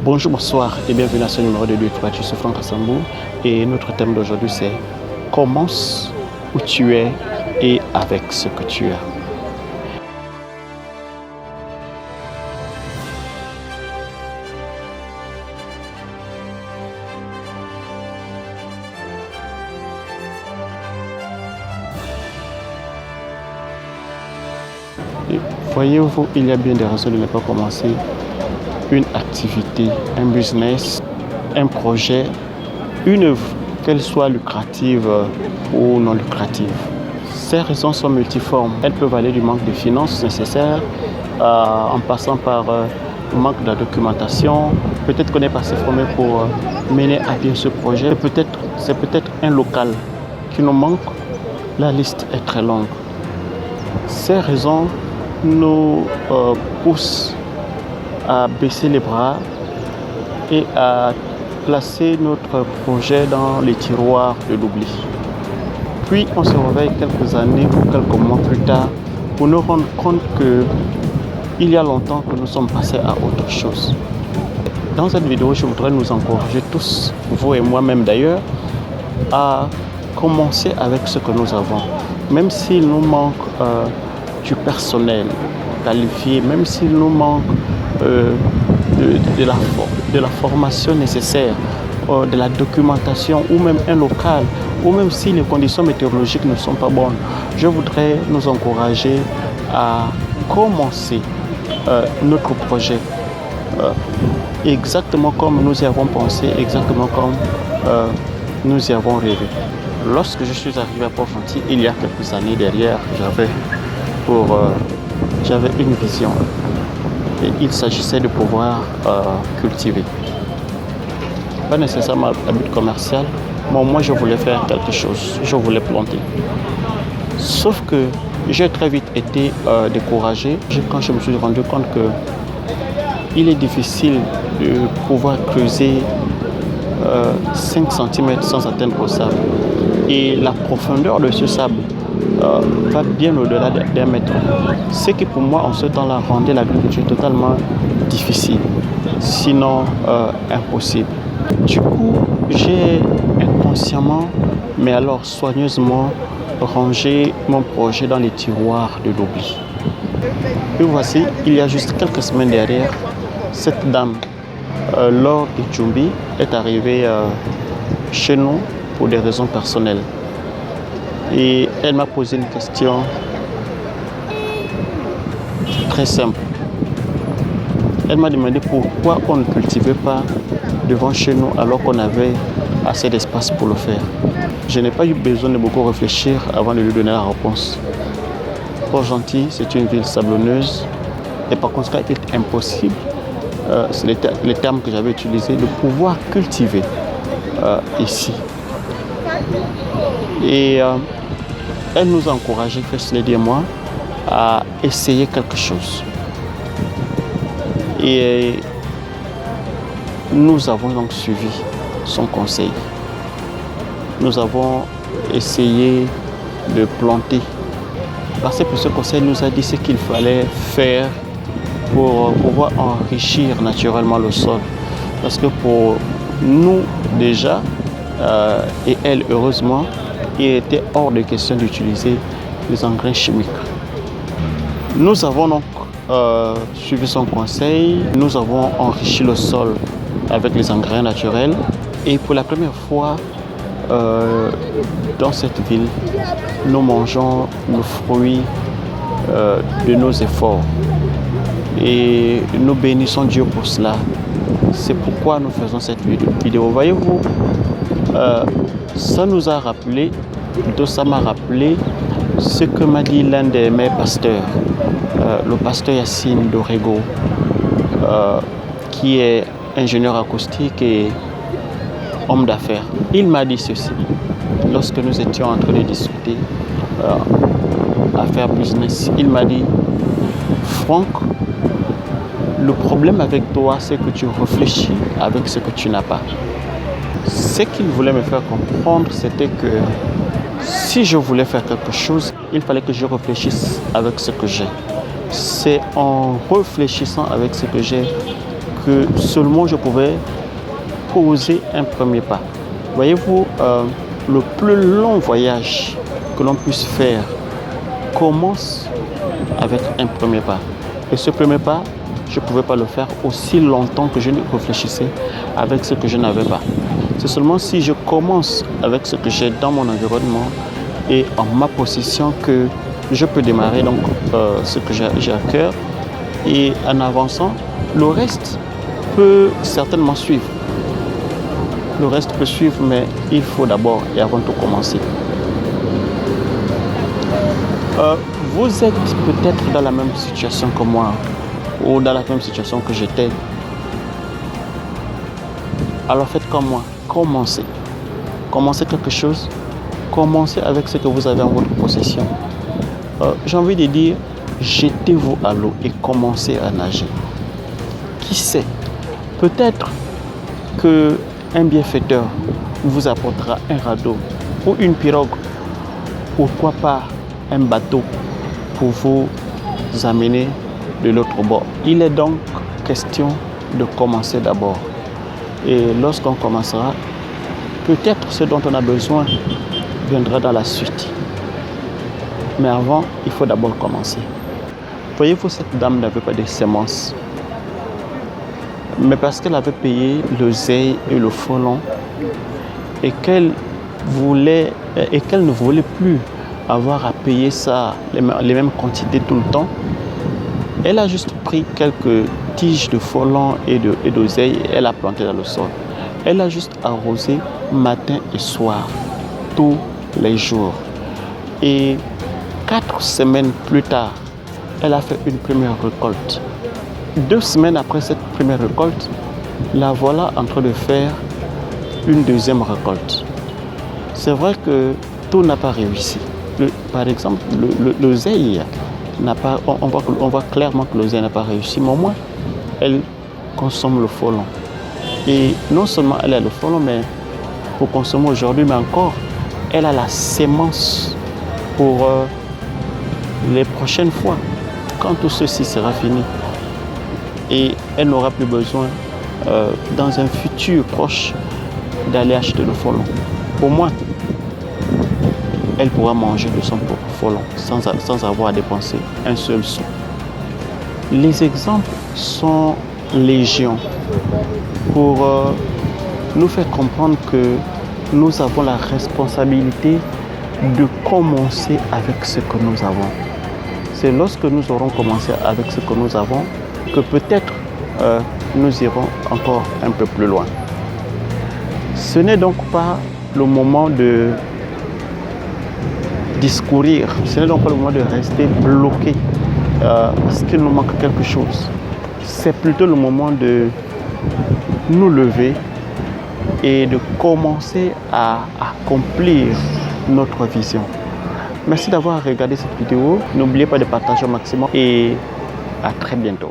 Bonjour, bonsoir et bienvenue à ce numéro de Dutroit. Je suis Franck Assambou et notre thème d'aujourd'hui c'est commence où tu es et avec ce que tu as. Voyez-vous, il y a bien des raisons de ne pas commencer une activité, un business, un projet, une œuvre, qu'elle soit lucrative ou non lucrative. Ces raisons sont multiformes. Elles peuvent aller du manque de finances nécessaires en passant par le manque de la documentation. Peut-être qu'on n'est pas assez formé pour mener à bien ce projet. C'est peut-être un local qui nous manque. La liste est très longue. Ces raisons nous poussent à baisser les bras et à placer notre projet dans les tiroirs de l'oubli. Puis on se réveille quelques années ou quelques mois plus tard pour nous rendre compte qu'il y a longtemps que nous sommes passés à autre chose. Dans cette vidéo, je voudrais nous encourager tous, vous et moi-même d'ailleurs, à commencer avec ce que nous avons. Même s'il nous manque du personnel qualifié, même s'il nous manque de la formation nécessaire, de la documentation ou même un local, ou même si les conditions météorologiques ne sont pas bonnes, je voudrais nous encourager à commencer notre projet exactement comme nous y avons pensé, exactement comme nous y avons rêvé. Lorsque je suis arrivé à Port-Gentil, il y a quelques années derrière, j'avais une vision. Et il s'agissait de pouvoir cultiver. Pas nécessairement à but commercial, mais moi je voulais faire quelque chose, je voulais planter. Sauf que j'ai très vite été découragé quand je me suis rendu compte qu'il est difficile de pouvoir creuser 5 cm sans atteindre au sable. Et la profondeur de ce sable va bien au-delà d'un mètre. Ce qui pour moi en ce temps-là rendait l'agriculture totalement difficile, sinon impossible. Du coup, j'ai inconsciemment, mais alors soigneusement, rangé mon projet dans les tiroirs de l'oubli. Et voici, il y a juste quelques semaines derrière, cette dame, Laure Djumbi, est arrivée chez nous pour des raisons personnelles. Et elle m'a posé une question très simple. Elle m'a demandé pourquoi on ne cultivait pas devant chez nous alors qu'on avait assez d'espace pour le faire. Je n'ai pas eu besoin de beaucoup réfléchir avant de lui donner la réponse. Port-Gentil, c'est une ville sablonneuse et par conséquent, il est impossible, c'est les termes que j'avais utilisés, de pouvoir cultiver ici. Et elle nous a encouragés, Christine et moi, à essayer quelque chose. Et nous avons donc suivi son conseil. Nous avons essayé de planter. Parce que ce conseil nous a dit ce qu'il fallait faire pour pouvoir enrichir naturellement le sol. Parce que pour nous déjà, et elle heureusement, il était hors de question d'utiliser les engrais chimiques. Nous avons donc suivi son conseil, nous avons enrichi le sol avec les engrais naturels et pour la première fois dans cette ville, nous mangeons le fruit de nos efforts et nous bénissons Dieu pour cela. C'est pourquoi nous faisons cette vidéo. Voyez-vous, ça nous a rappelé, plutôt ça m'a rappelé ce que m'a dit l'un de mes pasteurs, le pasteur Yacine Dorego, qui est ingénieur acoustique et homme d'affaires. Il m'a dit ceci, lorsque nous étions en train de discuter affaires business, il m'a dit, Franck, le problème avec toi, c'est que tu réfléchis avec ce que tu n'as pas. Ce qu'il voulait me faire comprendre, c'était que si je voulais faire quelque chose, il fallait que je réfléchisse avec ce que j'ai. C'est en réfléchissant avec ce que j'ai que seulement je pouvais poser un premier pas. Voyez-vous, le plus long voyage que l'on puisse faire commence avec un premier pas. Et ce premier pas, je ne pouvais pas le faire aussi longtemps que je ne réfléchissais avec ce que je n'avais pas. C'est seulement si je commence avec ce que j'ai dans mon environnement et en ma possession que je peux démarrer donc ce que j'ai à cœur. Et en avançant, le reste peut certainement suivre. Le reste peut suivre, mais il faut d'abord et avant tout commencer. Vous êtes peut-être dans la même situation que moi ou dans la même situation que j'étais. Alors faites comme moi, commencez. Commencez quelque chose, commencez avec ce que vous avez en votre possession. J'ai envie de dire, jetez-vous à l'eau et commencez à nager. Qui sait, peut-être qu'un bienfaiteur vous apportera un radeau ou une pirogue, pourquoi pas un bateau pour vous amener de l'autre bord. Il est donc question de commencer d'abord. Et lorsqu'on commencera, peut-être ce dont on a besoin viendra dans la suite. Mais avant, il faut d'abord commencer. Voyez-vous, cette dame n'avait pas de semences. Mais parce qu'elle avait payé l'oseille et le frelon et qu'elle ne voulait plus avoir à payer ça, les mêmes quantités tout le temps, elle a juste pris quelques tiges de frelon et d'oseille et elle a planté dans le sol. Elle a juste arrosé matin et soir, tous les jours. Et 4 semaines plus tard, elle a fait une première récolte. 2 semaines après cette première récolte, la voilà en train de faire une deuxième récolte. C'est vrai que tout n'a pas réussi. Par exemple, l'oseille n'a pas, on voit clairement que l'oseille n'a pas réussi, mais au moins, elle consomme le frelon. Et non seulement elle a le frelon, mais pour consommer aujourd'hui, mais encore, elle a la sémence pour les prochaines fois, quand tout ceci sera fini. Et elle n'aura plus besoin, dans un futur proche, d'aller acheter le frelon. Au moins, elle pourra manger de son propre frelon sans avoir à dépenser un seul sou. Les exemples sont légion pour nous faire comprendre que nous avons la responsabilité de commencer avec ce que nous avons. C'est lorsque nous aurons commencé avec ce que nous avons que peut-être nous irons encore un peu plus loin. Ce n'est donc pas le moment de discourir, ce n'est donc pas le moment de rester bloqué parce qu'il nous manque quelque chose. C'est plutôt le moment de nous lever et de commencer à accomplir notre vision. Merci d'avoir regardé cette vidéo. N'oubliez pas de partager au maximum et à très bientôt.